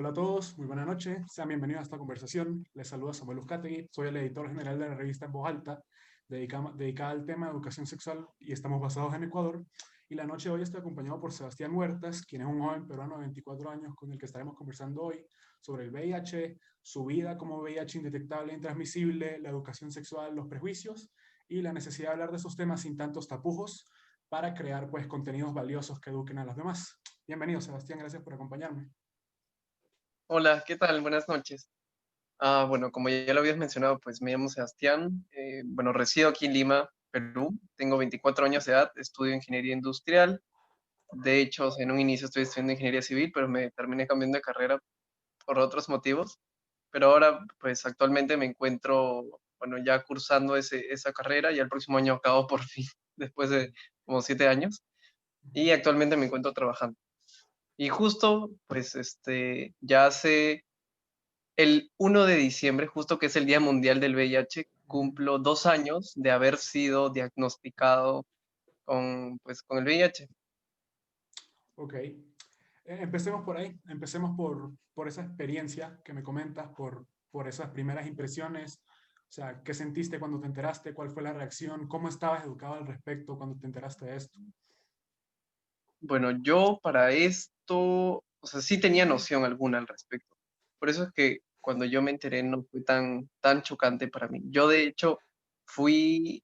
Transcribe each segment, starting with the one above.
Hola a todos, muy buena noche, sean bienvenidos a esta conversación. Les saluda Samuel Uzcategui, soy el editor general de la revista En Voz Alta, dedicada al tema de educación sexual y estamos basados en Ecuador. Y la noche de hoy estoy acompañado por Sebastián Huertas, quien es un joven peruano de 24 años con el que estaremos conversando hoy sobre el VIH, su vida como VIH indetectable e intransmisible, la educación sexual, los prejuicios y la necesidad de hablar de esos temas sin tantos tapujos para crear pues contenidos valiosos que eduquen a los demás. Bienvenido Sebastián, gracias por acompañarme. Hola, ¿qué tal? Buenas noches. Bueno, como ya lo habías mencionado, pues me llamo Sebastián. Bueno, resido aquí en Lima, Perú. Tengo 24 años de edad, estudio ingeniería industrial. De hecho, o sea, en un inicio estoy estudiando ingeniería civil, pero me terminé cambiando de carrera por otros motivos. Pero ahora, pues actualmente me encuentro, bueno, ya cursando esa carrera y el próximo año acabo por fin, después de como 7 años. Y actualmente me encuentro trabajando. Y justo, pues, ya hace el 1 de diciembre, justo que es el Día Mundial del VIH, Ujú. cumplo 2 años de haber sido diagnosticado pues, con el VIH. Ok. Empecemos por ahí, empecemos por esa experiencia que me comentas, por esas primeras impresiones. O sea, ¿qué sentiste cuando te enteraste? ¿Cuál fue la reacción? ¿Cómo estabas educado al respecto cuando te enteraste de esto? Bueno, yo para esto, o sea, sí tenía noción alguna al respecto. Por eso es que cuando yo me enteré no fue tan chocante para mí. Yo, de hecho, fui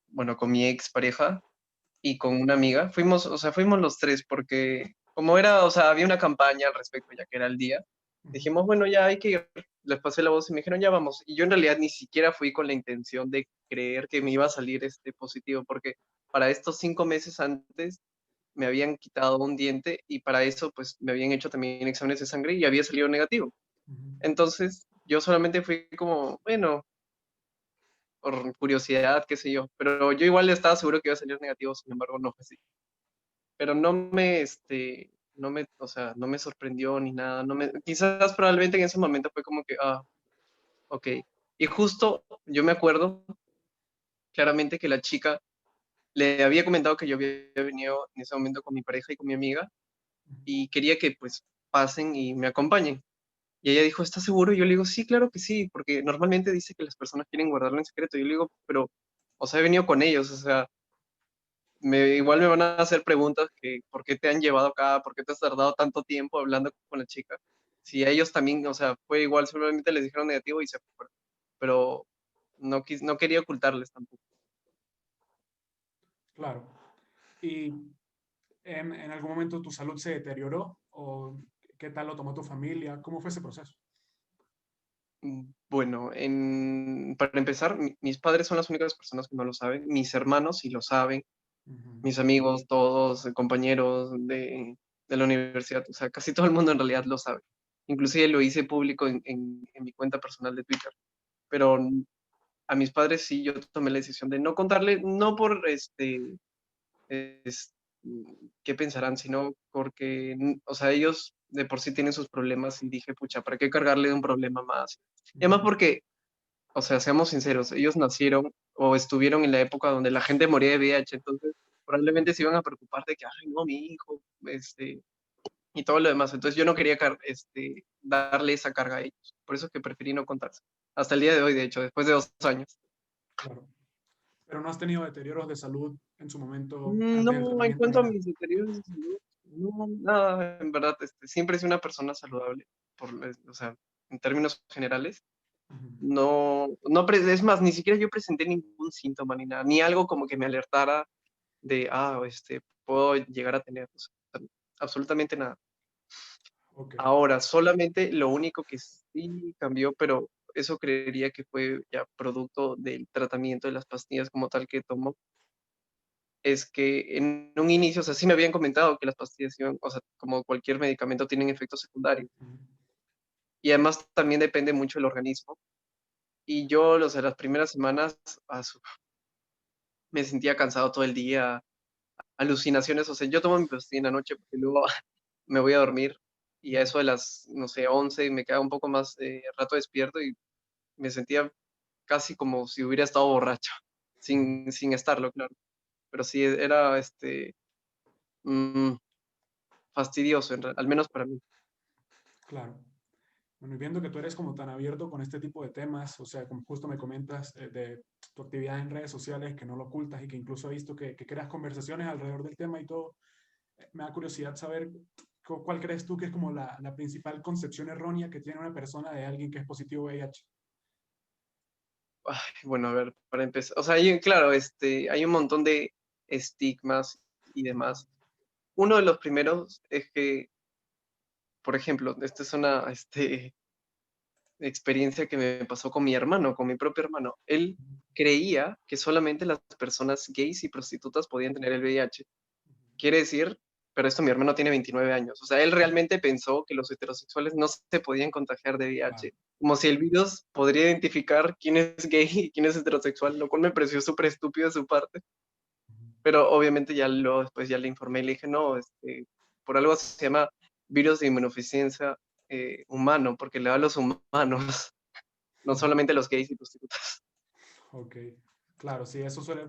bueno, con mi ex pareja y con una amiga. Fuimos, o sea, fuimos los tres porque como era, o sea, había una campaña al respecto, ya que era el día, Ujú, dijimos, bueno, ya hay que ir. Les pasé la voz y me dijeron, ya vamos. Y yo en realidad ni siquiera fui con la intención de creer que me iba a salir este positivo, porque para estos 5 meses antes me habían quitado un diente y para eso pues me habían hecho también exámenes de sangre y había salido negativo. ujú. Entonces yo solamente fui como, bueno, por curiosidad, qué sé yo, pero yo igual estaba seguro que iba a salir negativo, sin embargo no fue así. Pero o sea, no me sorprendió ni nada, quizás probablemente en ese momento fue como que, ok. Y justo yo me acuerdo claramente que la chica le había comentado que yo había venido en ese momento con mi pareja y con mi amiga y quería que pues pasen y me acompañen. Y ella dijo, ¿estás seguro? Y yo le digo, sí, claro que sí, porque normalmente dice que las personas quieren guardarlo en secreto. Y yo le digo, pero, o sea, he venido con ellos, o sea, igual me van a hacer preguntas que, ¿por qué te han llevado acá? ¿Por qué te has tardado tanto tiempo hablando con la chica? Si a ellos también, o sea, fue igual, solamente les dijeron negativo y se fueron. Pero no quería ocultarles tampoco. Claro. ¿Y en algún momento tu salud se deterioró? ¿O qué tal lo tomó tu familia? ¿Cómo fue ese proceso? Bueno, para empezar, mis padres son las únicas personas que no lo saben. Mis hermanos sí lo saben, Ujú, mis amigos, todos, compañeros de la universidad, o sea, casi todo el mundo en realidad lo sabe. Inclusive lo hice público en mi cuenta personal de Twitter, pero a mis padres sí yo tomé la decisión de no contarle, no por es- qué pensarán, sino porque, o sea, ellos de por sí tienen sus problemas y dije, pucha, ¿para qué cargarle de un problema más? Y además ujú. porque, o sea, seamos sinceros, ellos nacieron o estuvieron en la época donde la gente moría de VIH, entonces probablemente se iban a preocupar de que, ay, no, mi hijo, y todo lo demás. Entonces yo no quería darle esa carga a ellos. Por eso es que preferí no contarse. Hasta el día de hoy, de hecho, después de 2 años. Claro. Pero no has tenido deterioros de salud en su momento antes del No, en tratamiento ni cuanto a nada. mis deterioros de salud, no, nada, en verdad, siempre he sido una persona saludable, o sea, en términos generales. Ujú. Es más, ni siquiera yo presenté ningún síntoma ni nada, ni algo como que me alertara de, puedo llegar a tener, o sea, absolutamente nada. Ok. Ahora, solamente lo único que sí cambió, pero eso creería que fue ya producto del tratamiento de las pastillas como tal que tomo, es que en un inicio, o sea, sí me habían comentado que las pastillas iban, o sea, como cualquier medicamento, tienen efectos secundarios. Ujú. Y además también depende mucho del organismo. Y yo, o sea, las primeras semanas, me sentía cansado todo el día, alucinaciones, o sea, yo tomo mi pastilla en la noche porque luego me voy a dormir y a Ujú. eso de las, no sé, 11 me queda un poco más rato despierto y me sentía casi como si hubiera estado borracho, Ujú. sin estarlo, claro. Pero sí era mm, fastidioso, al menos para mí. Claro. Bueno, y viendo que tú eres como tan abierto con este tipo de temas, o sea, como justo me comentas de tu actividad en redes sociales, que no lo ocultas y que incluso he visto que creas conversaciones alrededor del tema y todo, me da curiosidad saber cuál crees tú que es como la principal concepción errónea que tiene una persona de alguien que es positivo VIH. Ay, bueno, a ver, para empezar, o sea, claro, hay un montón de estigmas y demás. Uno de los primeros es que, por ejemplo, esta es una experiencia que me pasó con mi hermano, con mi propio hermano. Él creía que solamente las personas gays y prostitutas podían tener el VIH. Quiere decir, pero esto mi hermano tiene 29 años. O sea, él realmente pensó que los heterosexuales no se podían contagiar de Claro. VIH. Como si el virus podría identificar quién es gay y quién es heterosexual, lo cual me pareció súper estúpido de su parte. Pero obviamente después ya le informé y le dije, no, por algo se llama virus de inmunodeficiencia humano, porque le da a los humanos, no solamente a los gays y prostitutas. Ok, claro, sí, eso suele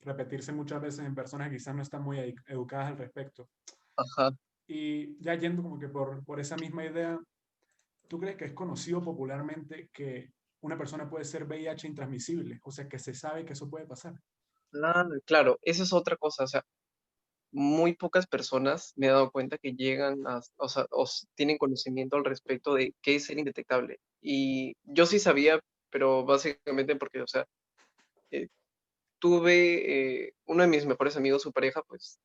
repetirse muchas veces en personas que quizás no están muy educadas al respecto. Ajá. Y ya yendo como que por esa misma idea, ¿tú crees que es conocido popularmente que una persona puede ser VIH intransmisible? O sea, que se sabe que eso puede pasar. Claro, esa es otra cosa. O sea, muy pocas personas me he dado cuenta que llegan o sea, tienen conocimiento al respecto de qué es ser indetectable. Y yo sí sabía, pero básicamente porque, o sea, eh, tuve uno de mis mejores amigos, su pareja, pues,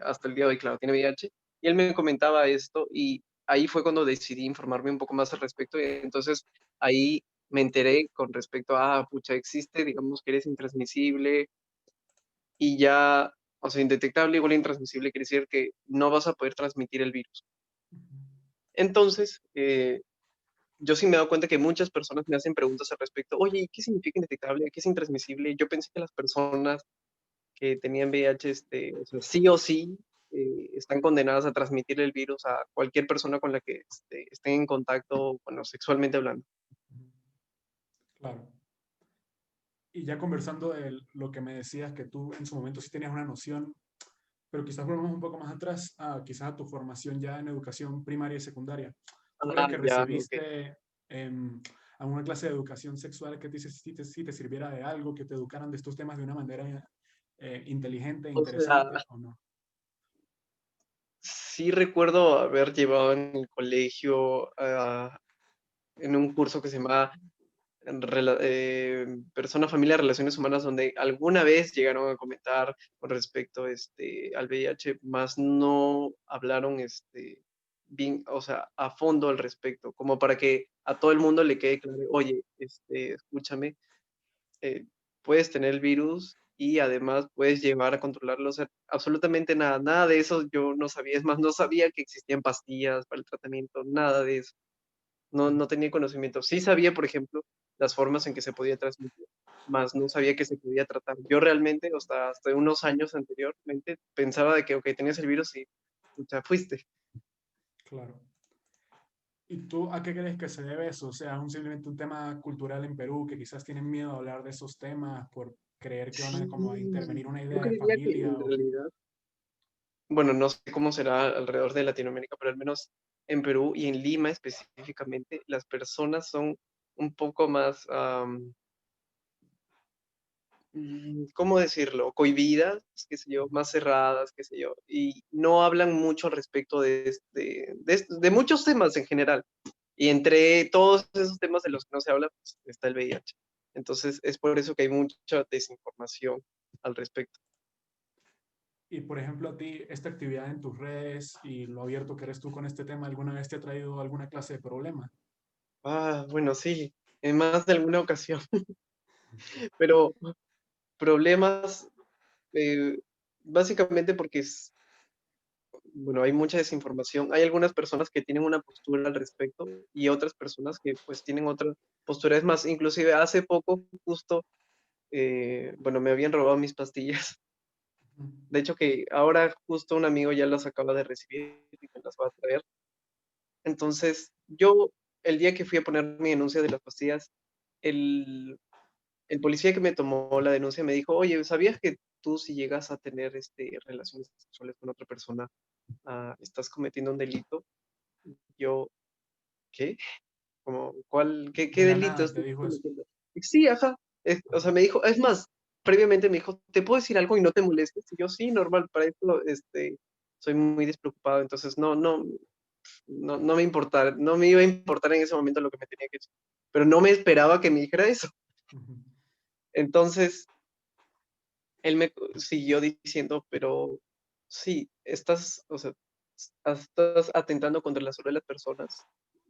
hasta el día de hoy, claro, tiene VIH, y él me comentaba esto, y ahí fue cuando decidí informarme un poco más al respecto, y entonces ahí me enteré con respecto a, pucha, existe, digamos que eres intransmisible, y ya, o sea, indetectable igual a intransmisible quiere decir que no vas a poder transmitir el virus. Entonces, yo sí me he dado cuenta que muchas personas me hacen preguntas al respecto, oye, ¿qué significa indetectable? ¿Qué es intransmisible? Yo pensé que las personas que tenían VIH, o sea, sí o sí, están condenadas a transmitir el virus a cualquier persona con la que estén en contacto, bueno, sexualmente hablando. Claro. Y ya conversando de lo que me decías, que tú en su momento sí tenías una noción, pero quizás volvamos un poco más atrás, quizás a tu formación ya en educación primaria y secundaria. ¿Tú crees Ah, que ya, ok. recibiste alguna clase de educación sexual que sí te sirviera de algo, que te educaran de estos temas de una manera inteligente e O sea, interesante o no? sí recuerdo haber llevado en el colegio, en un curso que se llama Persona, Familia, Relaciones Humanas, donde alguna vez llegaron a comentar con respecto al VIH, más no hablaron bien, o sea, a fondo al respecto, como para que a todo el mundo le quede claro, oye, escúchame, eh, puedes tener el virus y además puedes llevar a controlarlo, o sea, absolutamente nada, nada de eso yo no sabía, es más, no sabía que existían pastillas para el tratamiento, nada de eso. No tenía conocimiento. Sí sabía, por ejemplo, las formas en que se podía transmitir, más no sabía que se podía tratar. Yo realmente, hasta unos años anteriormente, pensaba de que, ok, tenías el virus y ya fuiste. Claro. ¿Y tú a qué crees que se debe eso? O sea, simplemente un tema cultural en Perú, que quizás tienen miedo a hablar de esos temas por creer que van a Sí, como a intervenir una yo idea de creería que familia en o... realidad, bueno, no sé cómo será alrededor de Latinoamérica, pero al menos en Perú y en Lima específicamente, las personas son un poco más, ¿cómo decirlo? Cohibidas, qué sé yo, más cerradas, qué sé yo, y no hablan mucho al respecto de muchos temas en general. Y entre todos esos temas de los que no se habla, pues, está el VIH. Entonces, es por eso que hay mucha desinformación al respecto. Y por ejemplo, a ti, esta actividad en tus redes y lo abierto que eres tú con este tema, ¿alguna vez te ha traído alguna clase de problema? Bueno, sí, en más de alguna ocasión, pero problemas, eh, básicamente porque bueno, hay mucha desinformación. Hay algunas personas que tienen una postura al respecto y otras personas que pues tienen otra postura. Es más, inclusive hace poco justo, bueno, me habían robado mis pastillas. De hecho que ahora justo un amigo ya las acaba de recibir y me las va a traer. Entonces, yo el día que fui a poner mi denuncia de las pastillas, el, el policía que me tomó la denuncia me dijo, oye, ¿sabías que tú si llegas a tener relaciones sexuales con otra persona, estás cometiendo un delito? ¿qué? Como, ¿qué De la delito nada te estoy dijo eso. cometiendo? Y sí, ajá. O Ajá. sea, me dijo, es más, previamente me dijo, ¿te puedo decir algo y no te molestes? Y yo, sí, normal, para eso, soy muy despreocupado, entonces no me importaba, no me iba a importar en ese momento lo que me tenía que decir. Pero no me esperaba que me dijera eso. Ujú. Entonces, él me siguió diciendo, pero sí, o sea, estás atentando contra la salud de las personas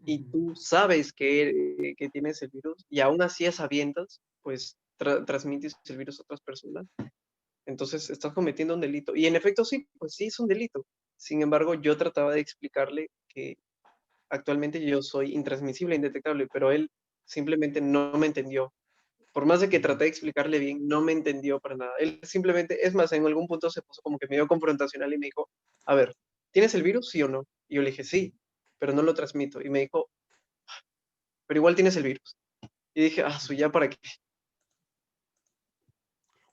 y Ujú. tú sabes que tienes el virus y aún así a sabiendas, pues transmites el virus a otras personas. Entonces estás cometiendo un delito. Y en efecto sí, pues sí es un delito. Sin embargo, yo trataba de explicarle que actualmente yo soy intransmisible, indetectable, pero él simplemente no me entendió. Por más de que Ujú. traté de explicarle bien, no me entendió para nada. Él simplemente, es más, en algún punto se puso como que medio confrontacional y me dijo, a ver, ¿tienes el virus, sí o no? Y yo le dije, sí, pero no lo transmito. Y me dijo, pero igual tienes el virus. Y dije, ¿ya para qué?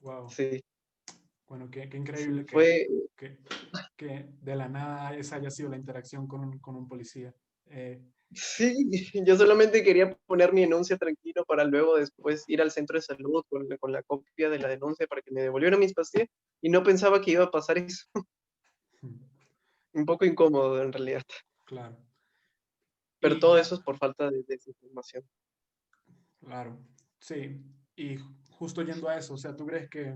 Wow. Sí, Bueno, qué sí, increíble fue, que, que de la nada esa haya sido la interacción con un policía. Eh, sí, yo solamente quería poner mi denuncia tranquilo para luego después ir al centro de salud con la copia de la denuncia para que me devolvieran mis pastillas y no pensaba que iba a pasar eso. Un poco incómodo en realidad, claro. pero Y todo ya, eso es por falta de desinformación. claro, sí. Y justo yendo a eso, o sea, ¿tú crees que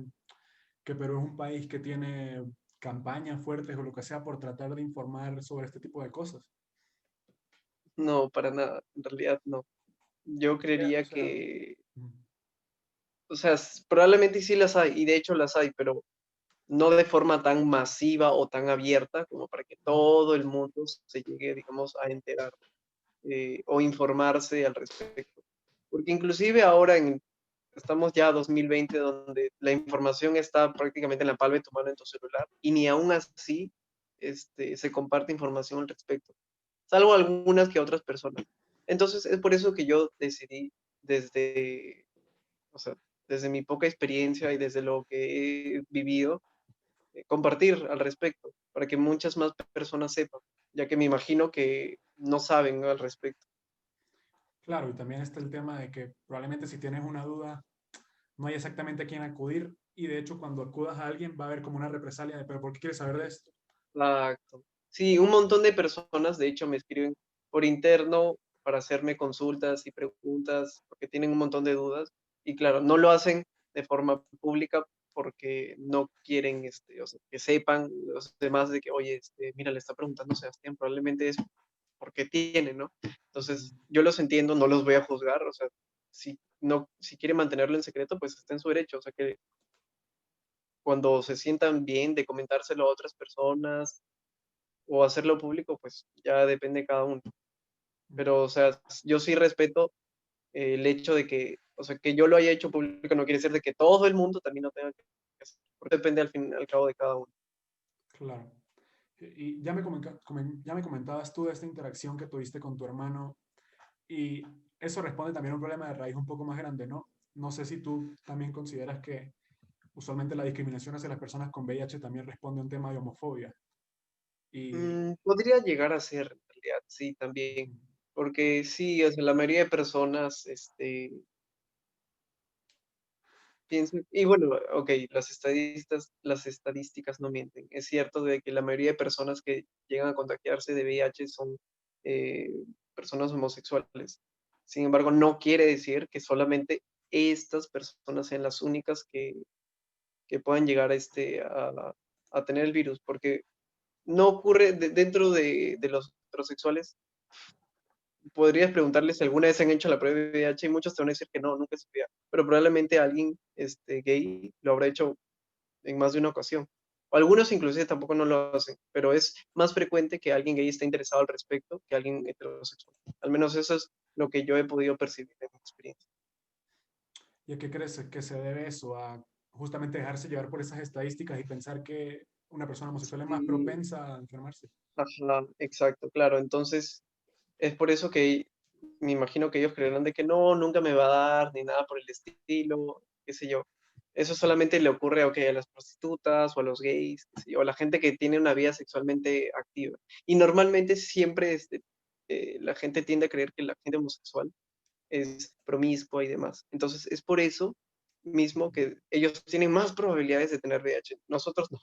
Perú es un país que tiene campañas fuertes o lo que sea por tratar de informar sobre este tipo de cosas? No, para nada, en realidad no. Yo O creería sea, que, mm, o sea, probablemente sí las hay, y de hecho las hay, pero no de forma tan masiva o tan abierta como para que mm, todo el mundo se llegue, digamos, a enterar o informarse al respecto. Porque inclusive ahora estamos ya 2020, donde la información está prácticamente en la palma de tu mano en tu celular, y ni aún así se comparte información al respecto, salvo algunas que otras personas. Entonces, es por eso que yo decidí desde, o sea, desde mi poca experiencia y desde lo que he vivido, compartir al respecto, para que muchas más personas sepan, ya que me imagino que no saben al respecto. claro, y también está el tema de que probablemente si tienes una duda, no hay exactamente a quién acudir y de hecho cuando acudas a alguien va a haber como una represalia de, pero ¿por qué quieres saber de esto? Exacto. Sí, un montón de personas, de hecho, me escriben por interno para hacerme consultas y preguntas, porque tienen un montón de dudas. Y claro, no lo hacen de forma pública porque no quieren, o sea, que sepan los demás de que, oye, mira, le está preguntando Sebastián, probablemente es porque tiene, ¿no? Ujú. Entonces, yo los entiendo, no los voy a juzgar, o sea, si no, si quiere mantenerlo en secreto, pues está en su derecho, o sea, que cuando se sientan bien de comentárselo a otras personas o hacerlo público, pues ya depende de cada uno. Pero, o sea, yo sí respeto el hecho de que, o sea, que yo lo haya hecho público no quiere decir de que todo el mundo también lo tenga que hacer, porque depende al fin y al cabo de cada uno. Claro. Y ya ya me comentabas tú de esta interacción que tuviste con tu hermano y eso responde también a un problema de raíz un poco más grande, ¿no? No sé si tú también consideras que usualmente la discriminación hacia las personas con VIH también responde a un tema de homofobia. Y Podría llegar a ser, en realidad, sí, también, porque sí, o sea, la mayoría de personas, piensan, y bueno, ok, las estadísticas no mienten. Es cierto de que la mayoría de personas que llegan a contagiarse de VIH son eh, personas homosexuales. Sin embargo, no quiere decir que solamente estas personas sean las únicas que puedan llegar a tener el virus, porque no ocurre dentro de los heterosexuales. Podrías preguntarles si alguna vez han hecho la prueba de VIH y muchos te van a decir que no, nunca se veía. Pero probablemente alguien gay lo habrá hecho en más de una ocasión. O algunos inclusive tampoco no lo hacen, pero es más frecuente que alguien gay esté interesado al respecto que alguien heterosexual. Al menos eso es lo que yo he podido percibir en mi experiencia. ¿Y a qué crees que se debe eso? A justamente dejarse llevar por esas estadísticas y pensar que una persona homosexual es más Sí, propensa a enfermarse. ajá, exacto, claro. Entonces, es por eso que me imagino que ellos creerán de que no, nunca me va a dar, ni nada por el estilo, qué sé yo. Eso solamente le ocurre okay, a las prostitutas o a los gays, qué sé yo, a la gente que tiene una vida sexualmente activa. Y normalmente siempre, la gente tiende a creer que la gente homosexual es promiscua y demás. Entonces, es por eso mismo que ellos tienen más probabilidades de tener VIH. Nosotros no,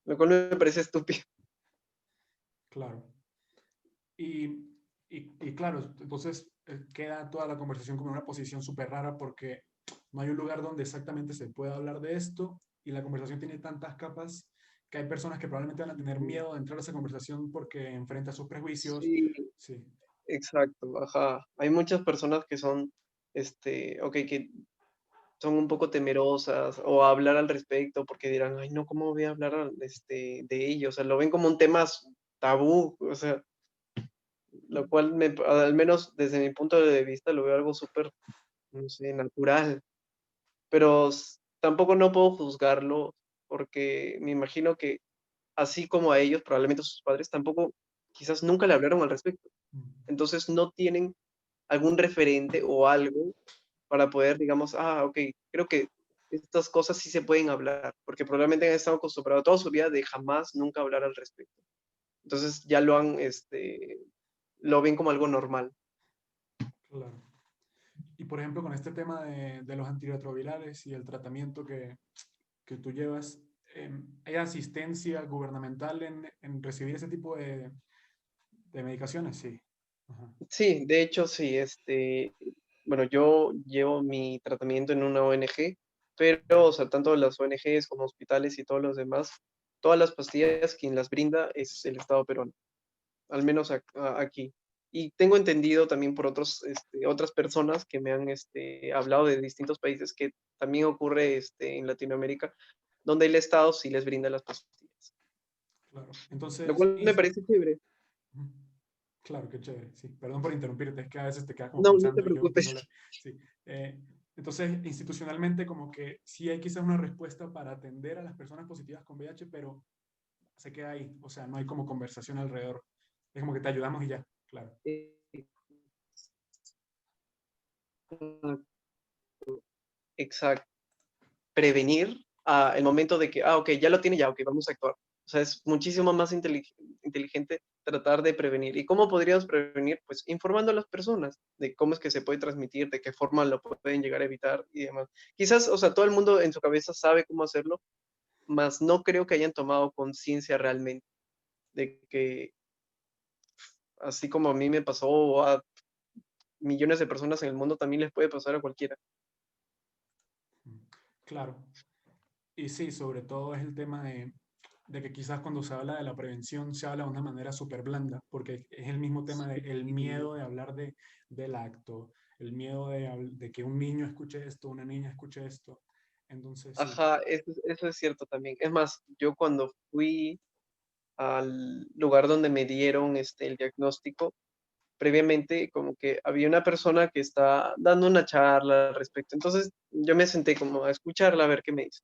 lo cual me parece estúpido. Claro. Y claro, entonces queda toda la conversación como en una posición súper rara porque no hay un lugar donde exactamente se pueda hablar de esto y la conversación tiene tantas capas que hay personas que probablemente van a tener miedo de entrar a esa conversación porque enfrenta sus prejuicios. Sí, Sí. exacto, ajá. Hay muchas personas que son, ok, que son un poco temerosas o a hablar al respecto porque dirán, ay, no, ¿cómo voy a hablar de ello? O sea, lo ven como un tema tabú, o sea, lo cual al menos desde mi punto de vista lo veo algo súper, no sé, natural, pero tampoco no puedo juzgarlo porque me imagino que así como a ellos, probablemente sus padres tampoco, quizás nunca le hablaron al respecto. Mm. Entonces no tienen algún referente o algo para poder, digamos, ok, creo que estas cosas sí se pueden hablar, porque probablemente han estado acostumbrados toda su vida de jamás, nunca hablar al respecto. Entonces ya lo ven como algo normal. Claro. Y por ejemplo, con este tema de los antirretrovirales y el tratamiento que tú llevas, ¿hay asistencia gubernamental en recibir ese tipo de medicaciones? Sí. Ajá. Sí, de hecho, sí, bueno, yo llevo mi tratamiento en una ONG, pero, o sea, tanto las ONGs como hospitales y todos los demás, todas las pastillas quien las brinda es el Estado peruano, al menos aquí. Y tengo entendido también por otras personas que me han hablado de distintos países que también ocurre en Latinoamérica, donde el Estado sí les brinda las pastillas, Claro. lo Entonces, cual me parece chévere. Ujú. Claro, qué chévere. Sí, perdón por interrumpirte, es que a veces te quedas como No, no te pensando y yo empiezo a preocupes. hablar. Sí. Entonces, institucionalmente, como que sí hay quizás una respuesta para atender a las personas positivas con VIH, pero se queda ahí. O sea, no hay como conversación alrededor. Es como que te ayudamos y ya, claro. Exacto. Prevenir el momento de que, ok, ya lo tiene, ya, ok, vamos a actuar. O sea, es muchísimo más inteligente tratar de prevenir. ¿Y cómo podríamos prevenir? Pues informando a las personas de cómo es que se puede transmitir, de qué forma lo pueden llegar a evitar y demás. Quizás, o sea, todo el mundo en su cabeza sabe cómo hacerlo, mas no creo que hayan tomado conciencia realmente de que, así como a mí me pasó o a millones de personas en el mundo, también les puede pasar a cualquiera. Mm. Claro. Y sí, sobre todo es el tema de que quizás cuando se habla de la prevención se habla de una manera súper blanda, porque es el mismo tema del Sí. miedo de hablar del acto, el miedo de que un niño escuche esto, una niña escuche esto. Entonces, sí. Ajá, eso es cierto también. Es más, yo cuando fui al lugar donde me dieron el diagnóstico, previamente como que había una persona que está dando una charla al respecto. Entonces yo me senté como a escucharla, a ver qué me dice.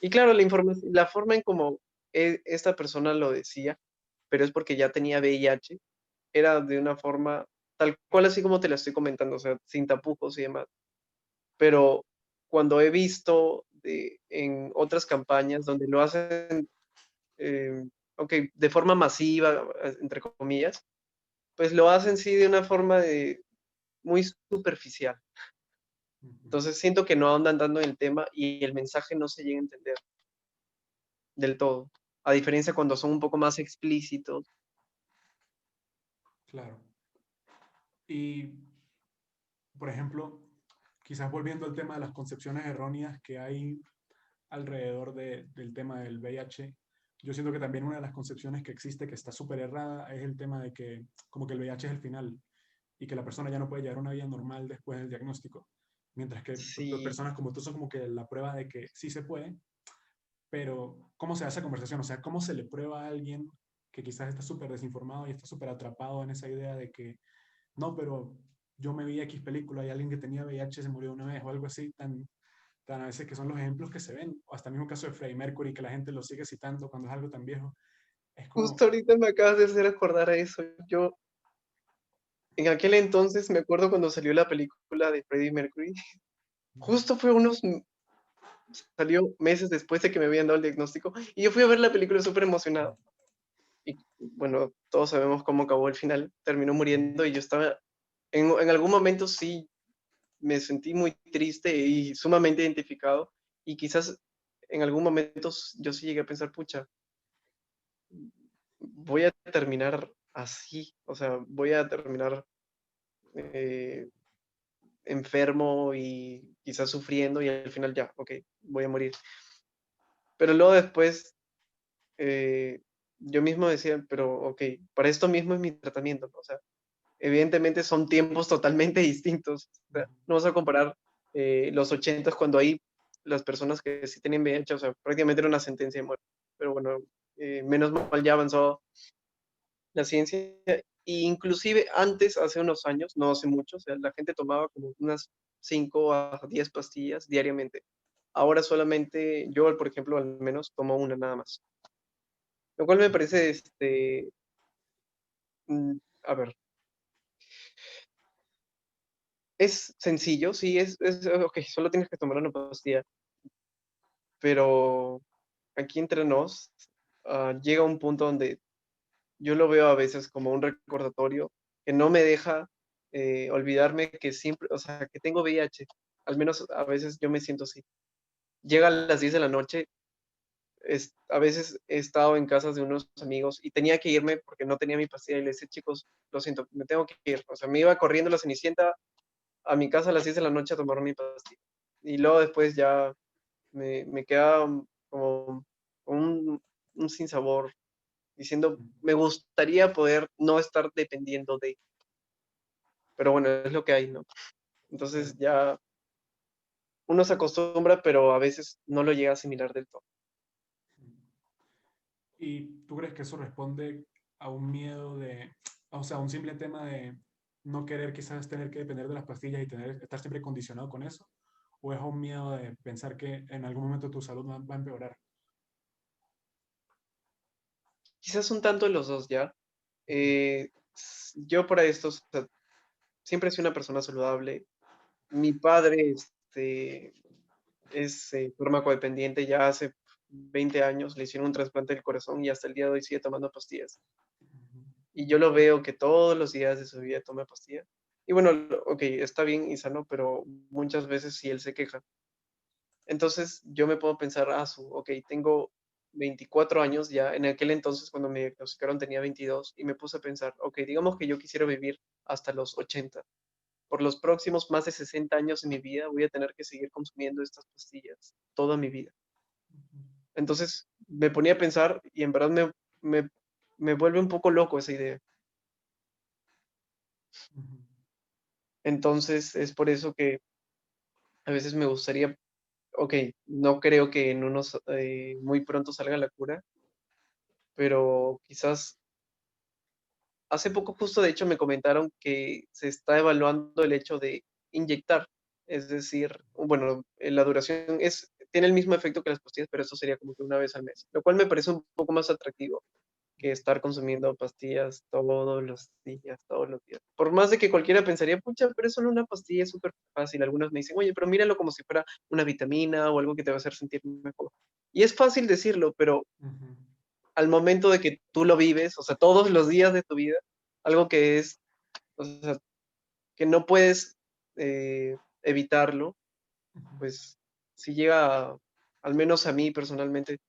Y claro, la forma en como esta persona lo decía, pero es porque ya tenía VIH, era de una forma tal cual así como te la estoy comentando, o sea, sin tapujos y demás. Pero cuando he visto en otras campañas donde lo hacen, eh, ok, de forma masiva, entre comillas, pues lo hacen sí de una forma muy superficial. Ujú. Entonces siento que no andan dando en el tema y el mensaje no se llega a entender del todo. A diferencia cuando son un poco más explícitos. Claro. Y, por ejemplo, quizás volviendo al tema de las concepciones erróneas que hay alrededor del tema del VIH, yo siento que también una de las concepciones que existe que está súper errada es el tema de que como que el VIH es el final y que la persona ya no puede llevar una vida normal después del diagnóstico. Mientras que Sí, personas como tú son como que la prueba de que sí se puede, pero ¿cómo se hace esa conversación? O sea, ¿cómo se le prueba a alguien que quizás está súper desinformado y está súper atrapado en esa idea de que no, pero yo me vi X película y alguien que tenía VIH se murió una vez o algo así, tan a veces que son los ejemplos que se ven, o hasta el mismo caso de Freddie Mercury, que la gente lo sigue citando cuando es algo tan viejo. Es como, justo ahorita me acabas de hacer acordar a eso. Yo, en aquel entonces, me acuerdo cuando salió la película de Freddie Mercury, justo fue salió meses después de que me habían dado el diagnóstico, y yo fui a ver la película súper emocionado. bueno, todos sabemos cómo acabó el final, terminó muriendo y yo estaba, en algún momento sí me sentí muy triste y sumamente identificado y quizás en algún momento yo sí llegué a pensar, pucha, voy a terminar así, o sea, voy a terminar eh, enfermo y quizás sufriendo y al final ya, ok, voy a morir. Pero luego después eh, yo mismo decía, pero ok, para esto mismo es mi tratamiento, ¿no? O sea, evidentemente son tiempos totalmente distintos. O sea, no vas a comparar los 80 cuando hay las personas que sí tenían VIH, o sea, prácticamente era una sentencia de muerte. Pero bueno, menos mal ya avanzó la ciencia. E inclusive antes, hace unos años, no hace mucho, o sea, la gente tomaba como unas 5 a 10 pastillas diariamente. Ahora solamente yo, por ejemplo, al menos tomo una nada más. Lo cual me parece, a ver, es sencillo, sí, ok, solo tienes que tomar una pastilla, pero aquí entre nos llega un punto donde yo lo veo a veces como un recordatorio que no me deja olvidarme que siempre, o sea, que tengo VIH. Al menos a veces yo me siento así. Llega a las 10 de la noche, a veces he estado en casas de unos amigos y tenía que irme porque no tenía mi pastilla y les decía, chicos, lo siento, me tengo que ir. O sea, me iba corriendo la Cenicienta a mi casa a las 10 de la noche a tomar mi pastilla. Y luego después ya me queda como un sinsabor diciendo, me gustaría poder no estar dependiendo de, pero bueno, es lo que hay, ¿no? Claro. Entonces ya uno se acostumbra, pero a veces no lo llega a asimilar del todo. ¿Y tú crees que eso responde a un miedo de, o sea, a un simple tema de no querer quizás tener que depender de las pastillas y estar siempre condicionado con eso? ¿O es un miedo de pensar que en algún momento tu salud va a empeorar? Quizás un tanto de los dos ya. Yo para esto, o sea, siempre he sido una persona saludable. Mi padre es farmacodependiente ya hace 20 años, le hicieron un trasplante del corazón y hasta el día de hoy sigue tomando pastillas. Y yo lo veo que todos los días de su vida toma pastillas. Y bueno, ok, está bien y sano, pero muchas veces sí él se queja. Entonces yo me puedo pensar, ok, tengo 24 años ya, en aquel entonces cuando me diagnosticaron tenía 22 y me puse a pensar, ok, digamos que yo quisiera vivir hasta los 80. Por los próximos más de 60 años de mi vida voy a tener que seguir consumiendo estas pastillas toda mi vida. Entonces me ponía a pensar y en verdad me, me vuelve un poco loco esa idea. Entonces es por eso que a veces me gustaría, ok, no creo que en unos muy pronto salga la cura, pero quizás hace poco justo de hecho me comentaron que se está evaluando el hecho de inyectar, es decir, bueno, la duración tiene el mismo efecto que las pastillas, pero eso sería como que una vez al mes, lo cual me parece un poco más atractivo que estar consumiendo pastillas todos los días. Por más de que cualquiera pensaría, pucha, pero es solo una pastilla, es súper fácil. Algunos me dicen, oye, pero míralo como si fuera una vitamina o algo que te va a hacer sentir mejor. Y es fácil decirlo, pero Ujú, al momento de que tú lo vives, o sea, todos los días de tu vida, algo que es, o sea, que no puedes evitarlo, ujú. pues si llega, al menos a mí personalmente,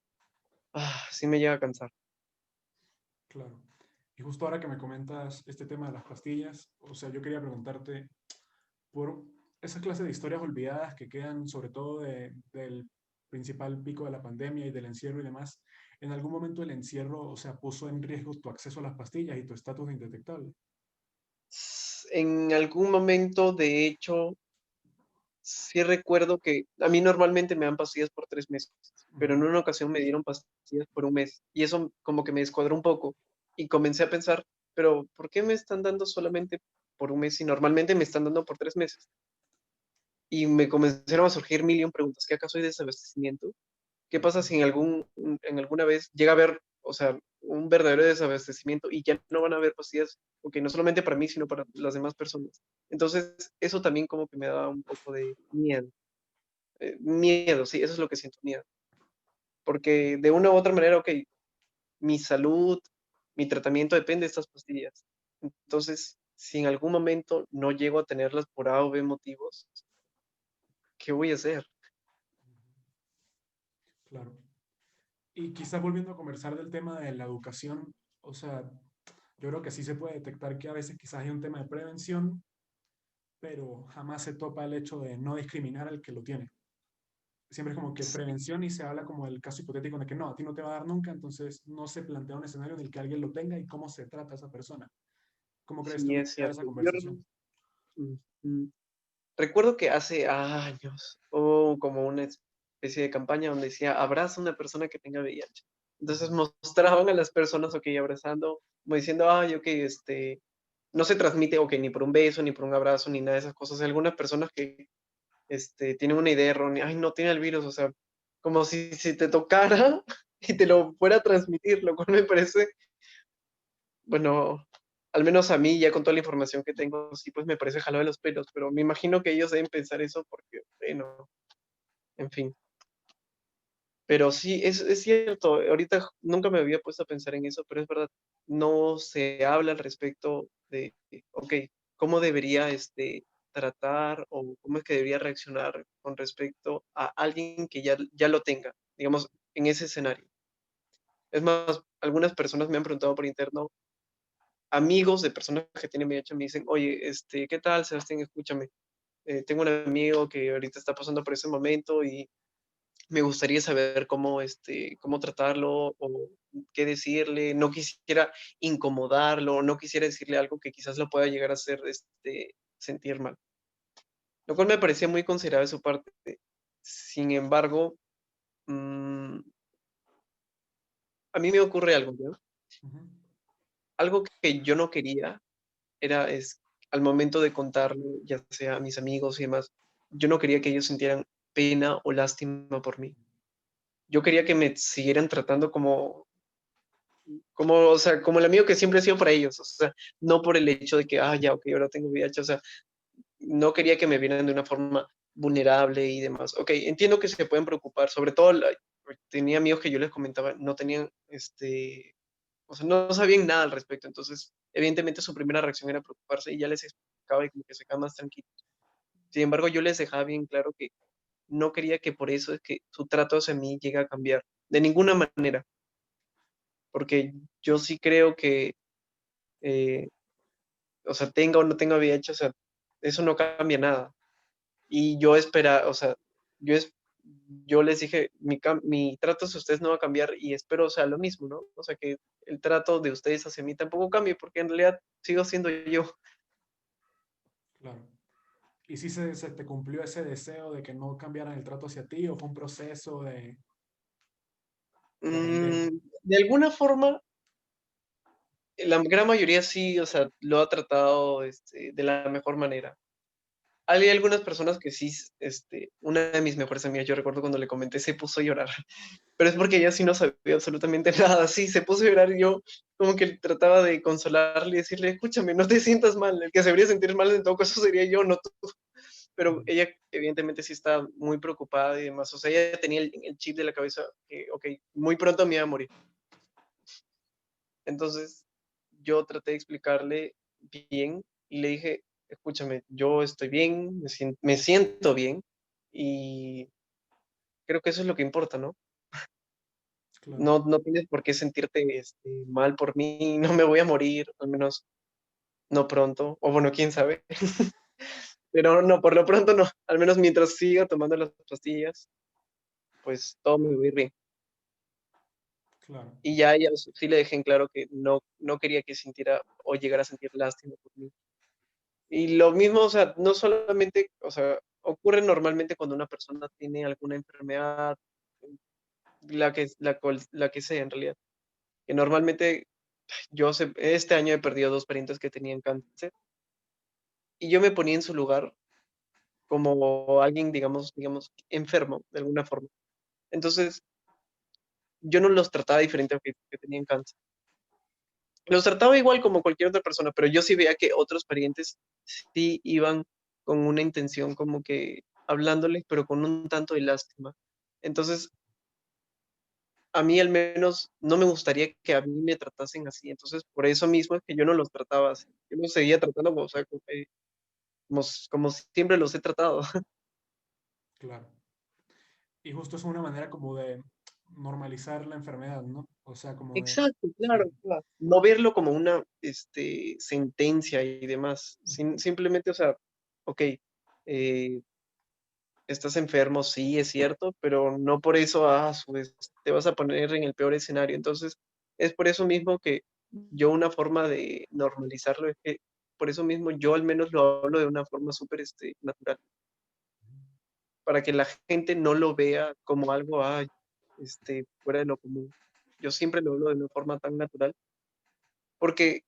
sí me llega a cansar. Claro. Y justo ahora que me comentas este tema de las pastillas, o sea, yo quería preguntarte por esa clase de historias olvidadas que quedan sobre todo del principal pico de la pandemia y del encierro y demás. ¿En algún momento el encierro, o sea, puso en riesgo tu acceso a las pastillas y tu estatus de indetectable? En algún momento, de hecho, sí recuerdo que a mí normalmente me dan pastillas por 3 meses, pero en Ujú, una ocasión me dieron pastillas por un mes y eso como que me descuadró un poco y comencé a pensar, pero ¿por qué me están dando solamente por un mes si normalmente me están dando por 3 meses? Y me comenzaron a surgir mil y un preguntas. ¿Qué acaso hay desabastecimiento? ¿Qué pasa si en alguna vez llega a haber, o sea, un verdadero desabastecimiento y ya no van a haber pastillas, ok, no solamente para mí, sino para las demás personas? Entonces, eso también como que me da un poco de miedo. Miedo, sí, eso es lo que siento, miedo. Porque de una u otra manera, ok, mi salud, mi tratamiento depende de estas pastillas. Entonces, si en algún momento no llego a tenerlas por A o B motivos, ¿qué voy a hacer? Claro. Y quizás volviendo a conversar del tema de la educación, o sea, yo creo que sí se puede detectar que a veces quizás hay un tema de prevención, pero jamás se topa el hecho de no discriminar al que lo tiene. Siempre es como que Sí, prevención y se habla como del caso hipotético en el que no, a ti no te va a dar nunca, entonces no se plantea un escenario en el que alguien lo tenga y cómo se trata a esa persona. ¿Cómo crees sí, tú es iniciar esa cierto. conversación? Ujú. Recuerdo que hace años hubo como una especie de campaña donde decía, abraza a una persona que tenga VIH. Entonces mostraban a las personas, ok, abrazando, como diciendo, ay, ok, no se transmite, ok, ni por un beso, ni por un abrazo, ni nada de esas cosas. Hay algunas personas que tienen una idea errónea, ay, no tiene el virus, o sea, como si te tocara y te lo fuera a transmitir, lo cual me parece, bueno, al menos a mí, ya con toda la información que tengo, sí, pues me parece jalado de los pelos, pero me imagino que ellos deben pensar eso porque, bueno, en fin. Pero sí, es cierto, ahorita nunca me había puesto a pensar en eso, pero es verdad, no se habla al respecto de, ok, cómo debería tratar o cómo es que debería reaccionar con respecto a alguien que ya lo tenga, digamos, en ese escenario. Es más, algunas personas me han preguntado por interno, amigos de personas que tienen VIH me dicen, oye, ¿qué tal, Sebastián? Escúchame, tengo un amigo que ahorita está pasando por ese momento y me gustaría saber cómo tratarlo o qué decirle. No quisiera incomodarlo, no quisiera decirle algo que quizás lo pueda llegar a hacer sentir mal. Lo cual me parecía muy considerado de su parte. Sin embargo, mm, a mí me ocurre algo, ¿no? Ujú. Algo que yo no quería al momento de contarle, ya sea a mis amigos y demás, yo no quería que ellos sintieran pena o lástima por mí. Yo quería que me siguieran tratando o sea, como el amigo que siempre he sido para ellos, o sea, no por el hecho de que, ya, ok, ahora tengo VIH, o sea, no quería que me vieran de una forma vulnerable y demás. Ok, entiendo que se pueden preocupar, sobre todo tenía amigos que yo les comentaba, no tenían, o sea, no sabían nada al respecto, entonces, evidentemente su primera reacción era preocuparse y ya les explicaba y como que se quedaban más tranquilos. Sin embargo, yo les dejaba bien claro que no quería que por eso es que su trato hacia mí llegue a cambiar, de ninguna manera, porque yo sí creo que eh, o sea, tenga o no tenga VIH, o sea, eso no cambia nada. Y yo o sea, yo, es, yo les dije, mi trato hacia ustedes no va a cambiar y espero sea lo mismo, ¿no? O sea, que el trato de ustedes hacia mí tampoco cambie, porque en realidad sigo siendo yo. Claro. ¿Y si se te cumplió ese deseo de que no cambiaran el trato hacia ti o fue un proceso de ahí De alguna forma, la gran mayoría sí, o sea, lo ha tratado de la mejor manera. Hay algunas personas que sí, una de mis mejores amigas, yo recuerdo cuando le comenté, se puso a llorar. Pero es porque ella sí no sabía absolutamente nada. Sí, se puso a llorar y yo como que trataba de consolarle y decirle, escúchame, no te sientas mal. El que se debería sentir mal en todo caso sería yo, no tú. Pero ella evidentemente sí estaba muy preocupada y demás. O sea, ella tenía el chip de la cabeza que, ok, muy pronto me iba a morir. Entonces yo traté de explicarle bien y le dije, escúchame, yo estoy bien, me siento bien y creo que eso es lo que importa, ¿no? claro, No tienes por qué sentirte mal por mí, no me voy a morir, al menos no pronto, o bueno, quién sabe, pero no, por lo pronto no, al menos mientras siga tomando las pastillas, pues todo me va a ir bien. claro. Y ya ella sí le dejé en claro que no quería que sintiera o llegara a sentir lástima por mí. Y lo mismo, o sea, no solamente, o sea, ocurre normalmente cuando una persona tiene alguna enfermedad, la que sea en realidad, que normalmente este año he perdido dos parientes que tenían cáncer y yo me ponía en su lugar como alguien, digamos, enfermo de alguna forma. Entonces, yo no los trataba diferente a que tenían cáncer. Los trataba igual como cualquier otra persona, pero yo sí veía que otros parientes sí iban con una intención como que hablándoles, pero con un tanto de lástima. Entonces, a mí al menos no me gustaría que a mí me tratasen así. Entonces, por eso mismo es que yo no los trataba así. Yo los seguía tratando como, o sea, como siempre los he tratado. Claro. Y justo es una manera como de normalizar la enfermedad, ¿no? O sea, como de, Exacto, sí. claro, claro. No verlo como una, sentencia y demás. Simplemente, o sea, okey, eh, estás enfermo, sí, es cierto, pero no por eso, su vez, te vas a poner en el peor escenario. Entonces, es por eso mismo que yo una forma de normalizarlo es que por eso mismo yo al menos lo hablo de una forma súper, natural, para que la gente no lo vea como algo, fuera de lo común. Yo siempre lo hablo de una forma tan natural porque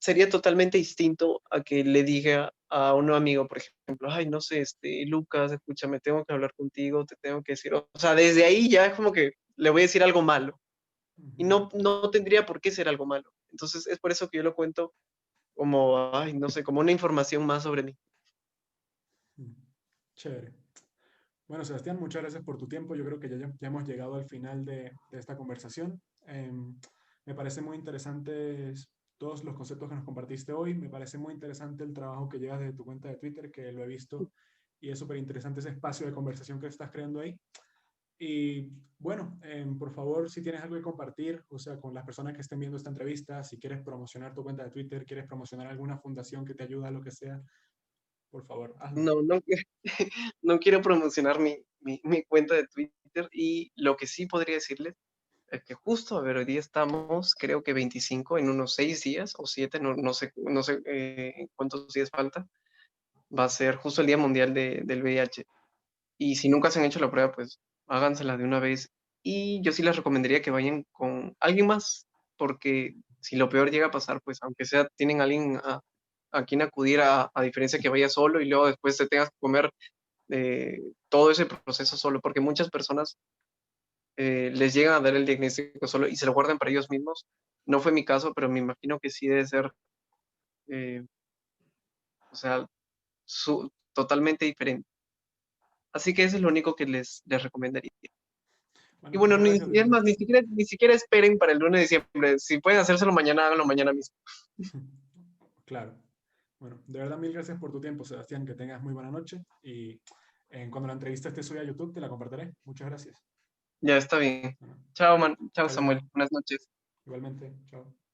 sería totalmente distinto a que le diga a un amigo, por ejemplo, ay, no sé, Lucas, escúchame, tengo que hablar contigo, te tengo que decir, o sea, desde ahí ya es como que le voy a decir algo malo y Ujú, no tendría por qué ser algo malo. Entonces es por eso que yo lo cuento como, ay, no sé, como una información más sobre mí. ujú. Chévere. Bueno, Sebastián, muchas gracias por tu tiempo. Yo creo que ya hemos llegado al final de esta conversación. Me parece muy interesantes todos los conceptos que nos compartiste hoy. Me parece muy interesante el trabajo que llevas desde tu cuenta de Twitter, que lo he visto, y es súper interesante ese espacio de conversación que estás creando ahí. Y bueno, por favor, si tienes algo que compartir, o sea, con las personas que estén viendo esta entrevista, si quieres promocionar tu cuenta de Twitter, quieres promocionar alguna fundación que te ayude a lo que sea, por favor, hazlo. No, no, no quiero promocionar mi cuenta de Twitter y lo que sí podría decirles es que justo, a ver, hoy día estamos, creo que 25, en unos 6 días o 7, no sé cuántos días falta, va a ser justo el Día Mundial del VIH. Y si nunca se han hecho la prueba, pues hágansela de una vez. Y yo sí les recomendaría que vayan con alguien más, porque si lo peor llega a pasar, pues aunque sea, tienen alguien a quien acudir, a diferencia que vaya solo y luego después te tengas que comer todo ese proceso solo, porque muchas personas les llegan a dar el diagnóstico solo y se lo guardan para ellos mismos. No fue mi caso, pero me imagino que sí debe ser, eh, o sea, totalmente diferente. Así que eso es lo único que les recomendaría. Y Bueno, bueno, muchas gracias, de es verdad. más, ni siquiera esperen para el 1 de diciembre. Si pueden hacérselo mañana, háganlo mañana mismo. Claro. Bueno, de verdad, mil gracias por tu tiempo, Sebastián. Que tengas muy buena noche. Y cuando la entrevista esté subida a YouTube, te la compartiré. Muchas gracias. Ya está bien. Bueno, Chao, man. Chao, chao, Samuel. chao. Buenas noches. Igualmente, chao.